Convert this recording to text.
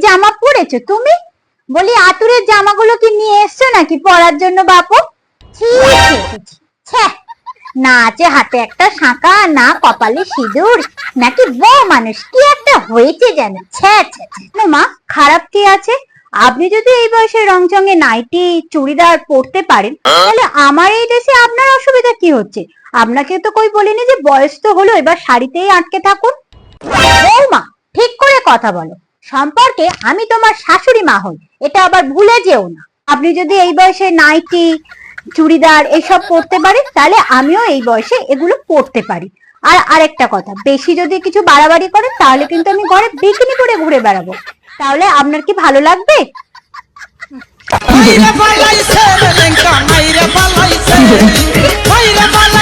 জামা পরেছো তুমি? বলি আতুরের জামাগুলো কি নিয়ে এসছো নাকি পরার জন্য বাপু? না আছে হাতে একটা শাঁখা, না কপালে সিঁদুর, নাকি বউ মানুষ, কি একটা হয়েছে যেন। মা, খারাপ কি আছে? আপনি যদি এই বয়সে রংচঙে নাইটি চুড়িদার পরতে পারেন, তাহলে আমার এই দেশে আপনার অসুবিধা কি হচ্ছে? আপনাকে তো কই বলিনি যে বয়স তো হলো, এবার শাড়িতেই আটকে থাকুন। বৌমা, ঠিক করে কথা বলো। সম্পর্কে আমি তোমার শাশুড়ি মা হই, এটা আবার ভুলে যেও না। আপনি যদি এই বয়সে নাইটি চুড়িদার এসব পরতে পারেন, তাহলে আমিও এই বয়সে এগুলো পরতে পারি। আর আরেকটা কথা, বেশি যদি কিছু বাড়াবাড়ি করেন তাহলে কিন্তু আমি ঘরে বিকিনি পরে ঘুরে বেড়াবো। তাহলে আপনার কি ভালো লাগবে? মাইরা পালাইছে রে লেঙ্কা, মাইরা পালাইছে, মাইরা পালাইছে।